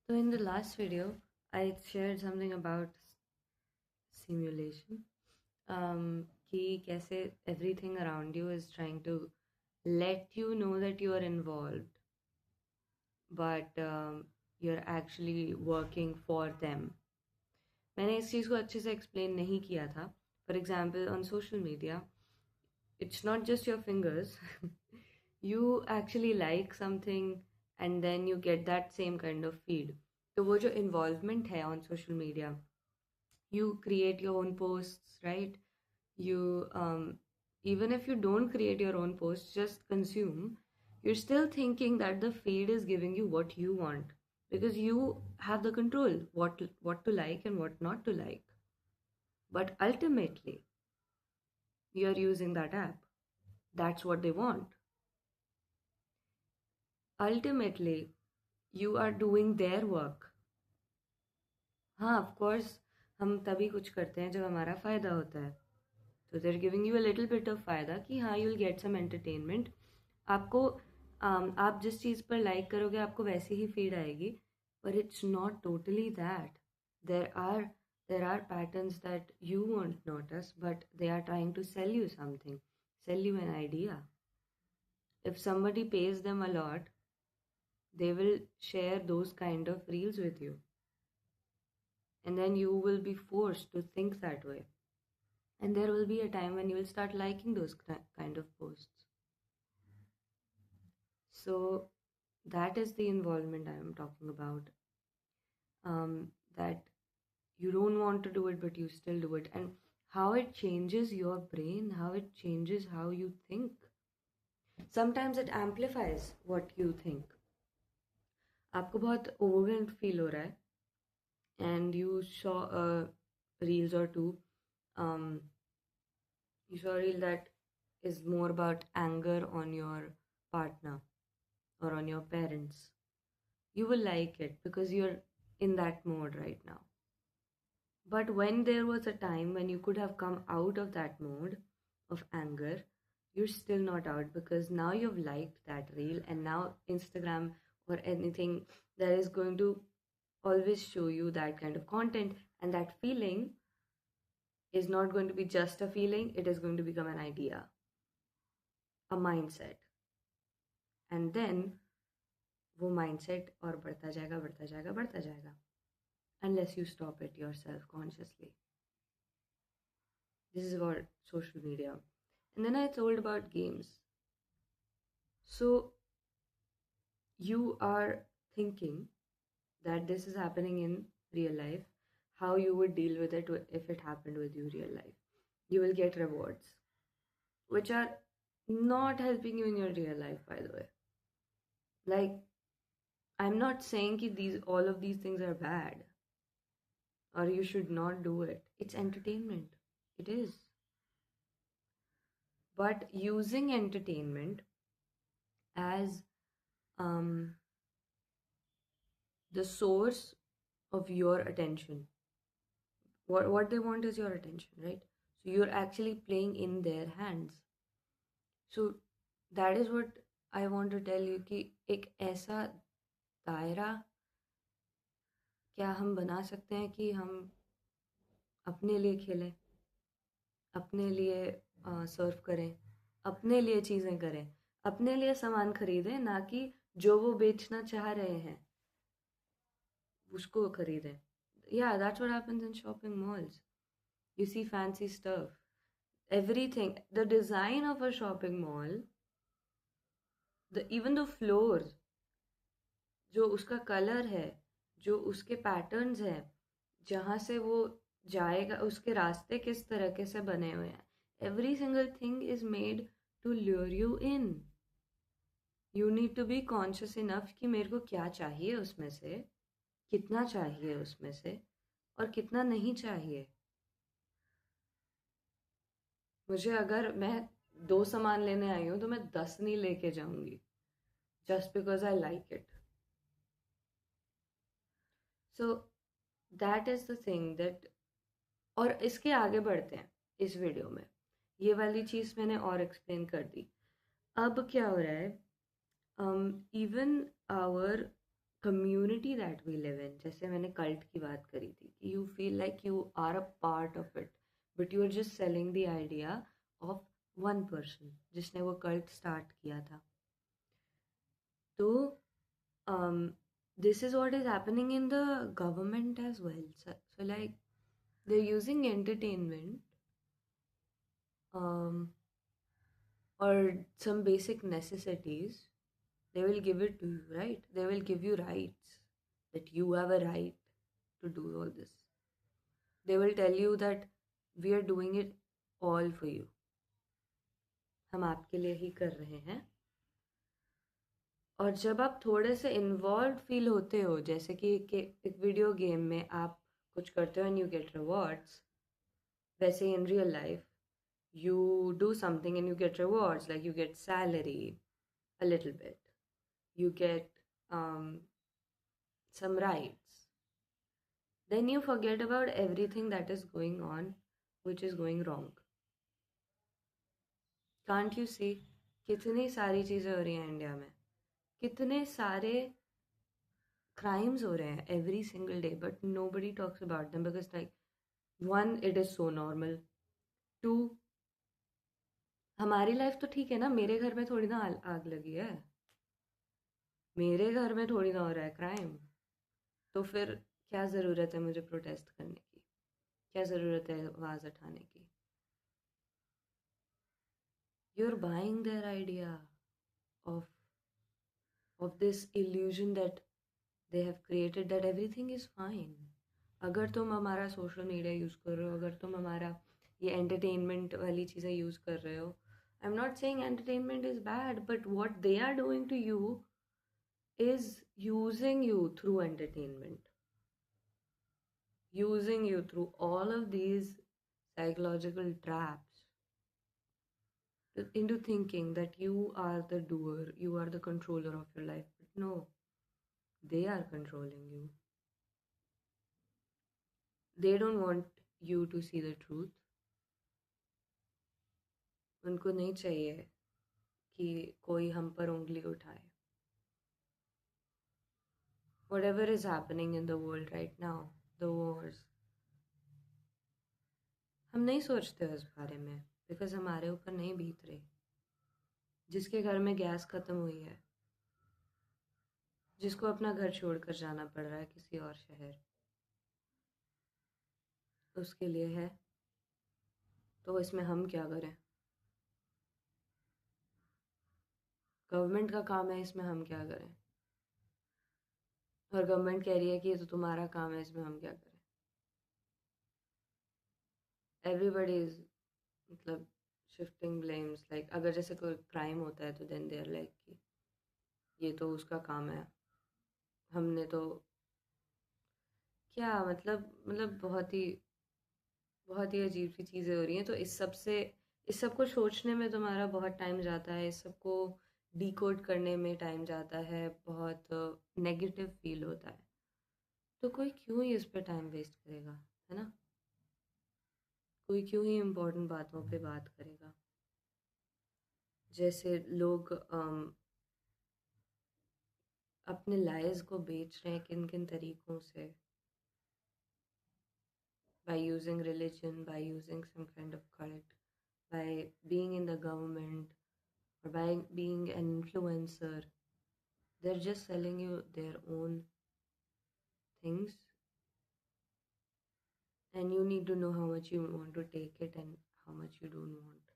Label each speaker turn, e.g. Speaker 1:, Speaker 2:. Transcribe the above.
Speaker 1: So in the last video, I shared something about simulation. कि कैसे everything around you is trying to let you know that you are involved, but you're actually working for them. मैंने इस चीज़ को अच्छे से explain नहीं किया था. For example, on social media, it's not just your fingers. You actually like something and then you get that same kind of feed. तो वो जो involvement है on social media, you create your own posts, right? You even if you don't create your own posts, just consume. You're still thinking that the feed is giving you what you want, because you have the control what to like and what not to like. But ultimately, you're using that app. That's what they want. Ultimately, you are doing their work. हाँ, of course, हम तभी कुछ करते हैं जब हमारा फ़ायदा होता है. तो they're giving you a little bit of फ़ायदा कि हाँ, you'll get some entertainment. आपको आप जिस चीज़ पर लाइक करोगे आपको वैसी ही फीड आएगी. But it's not totally that. There are there are patterns that you won't notice, but they are trying to sell you something, sell you an idea. If somebody pays them a lot, they will share those kind of reels with you, and then you will be forced to think that way, and there will be a time when you will start liking those kind of posts. So that is the involvement I am talking about. That you don't want to do it, but you still do it, and how it changes your brain, how it changes how you think. Sometimes it amplifies what you think. आपको बहुत overwhelmed feel हो रहा है, and you saw reels or two. Um, you saw a reel that is more about anger on your partner or on your parents. You will like it because you're in that mode right now. But when there was a time when you could have come out of that mode of anger, you're still not out, because now you've liked that reel, and now Instagram or anything that is going to always show you that kind of content, and that feeling is not going to be just a feeling, it is going to become an idea, a mindset. And then वो mindset और बढ़ता जाएगा बढ़ता जाएगा बढ़ता जाएगा, unless you stop it yourself consciously. This is about social media. And then I told about games. So you are thinking that this is happening in real life, how you would deal with it if it happened with you real life. You will get rewards, which are not helping you in your real life, by the way. Like, I'm not saying that all of these things are bad or you should not do it. It's entertainment. It is. But using entertainment as the source of your attention. What they want is your attention, right? So you're actually playing in their hands. So that is what I want to tell you कि एक ऐसा दायरा क्या हम बना सकते हैं कि हम अपने लिए खेलें, अपने लिए सर्व करें, अपने लिए चीज़ें करें, अपने लिए सामान खरीदें, ना कि जो वो बेचना चाह रहे हैं उसको खरीदें. Yeah, that's what happens in shopping malls. You see fancy stuff. Everything. The design of a shopping mall, even the floors, जो उसका कलर है, जो उसके पैटर्न्स हैं, जहाँ से वो जाएगा, उसके रास्ते किस तरीके से बने हुए हैं. Every single thing is made to lure you in. You need to be conscious enough कि मेरे को क्या चाहिए उसमें से, कितना चाहिए उसमें से, और कितना नहीं चाहिए. मुझे अगर मैं 2 सामान लेने आई हूँ तो मैं 10 नहीं लेके जाऊंगी just because I like it. So that is the thing that. और इसके आगे बढ़ते हैं इस वीडियो में. ये वाली चीज़ मैंने और एक्सप्लेन कर दी. अब क्या हो रहा है, even our community that we live in. जैसे मैंने cult की बात करी थी कि you feel like you are a part of it, but you are just selling the idea of one person जिसने वो cult start किया था. तो um, this is what is happening in the government as well. So like they're using entertainment um, or some basic necessities. They will give it to you, right? They will give you rights, that you have a right to do all this. They will tell you that we are doing it all for you. हम आपके लिए ही कर रहे हैं. और जब आप थोड़े से इन्वॉल्व फील होते हो, जैसे कि एक वीडियो गेम में आप कुछ करते हो एंड यू गेट रिवॉर्ड्स, वैसे ही in real life you do something and you get rewards, like you get salary a little bit, you get some rights, then you forget about everything that is going on which is going wrong. Can't you see कितनी सारी चीज़ें हो रही हैं India में, कितने सारे crimes हो रहे हैं every single day, but nobody talks about them because like one, it is so normal, two, हमारी लाइफ तो ठीक है ना, मेरे घर में थोड़ी ना आग लगी है, मेरे घर में थोड़ी ना हो रहा है क्राइम, तो फिर क्या ज़रूरत है मुझे प्रोटेस्ट करने की, क्या ज़रूरत है आवाज़ उठाने की. You are buying their idea of this illusion that they have created, that everything is fine. अगर तुम हमारा सोशल मीडिया यूज़ कर रहे हो, अगर तुम हमारा ये एंटरटेनमेंट वाली चीज़ें यूज़ कर रहे हो, I am not saying entertainment is bad, but what they are doing to you is using you through entertainment, using you through all of these psychological traps into thinking that you are the doer, you are the controller of your life. But no, they are controlling you. They don't want you to see the truth. उनको नहीं चाहिए कि कोई हम पर उंगली उठाए. Whatever is happening in the world right now, the wars, हम नहीं सोचते उस बारे में बिकॉज हमारे ऊपर नहीं बीत रही. जिसके घर में गैस ख़त्म हुई है, जिसको अपना घर छोड़कर जाना पड़ रहा है किसी और शहर, उसके लिए है, तो इसमें हम क्या करें? गवर्नमेंट का काम है, इसमें हम क्या करें? और गवर्नमेंट कह रही है कि ये तो तुम्हारा काम है, इसमें हम क्या करें? एवरीबडी इज मतलब शिफ्टिंग ब्लेम्स, लाइक अगर जैसे कोई क्राइम होता है तो देन दे आर लाइक कि ये तो उसका काम है, हमने तो क्या मतलब बहुत ही अजीब सी चीज़ें हो रही हैं. तो इस सब को सोचने में तुम्हारा बहुत टाइम जाता है, इस सब को डिकोड करने में टाइम जाता है, बहुत नेगेटिव फील होता है. तो कोई क्यों ही इस पे टाइम वेस्ट करेगा, है ना? कोई क्यों ही इम्पोर्टेंट बातों पे बात करेगा? जैसे लोग अपने लाइव्स को बेच रहे हैं किन किन तरीक़ों से, by using religion, by using some kind of cult, by being in the government, or by being an influencer. They're just selling you their own things, and you need to know how much you want to take it and how much you don't want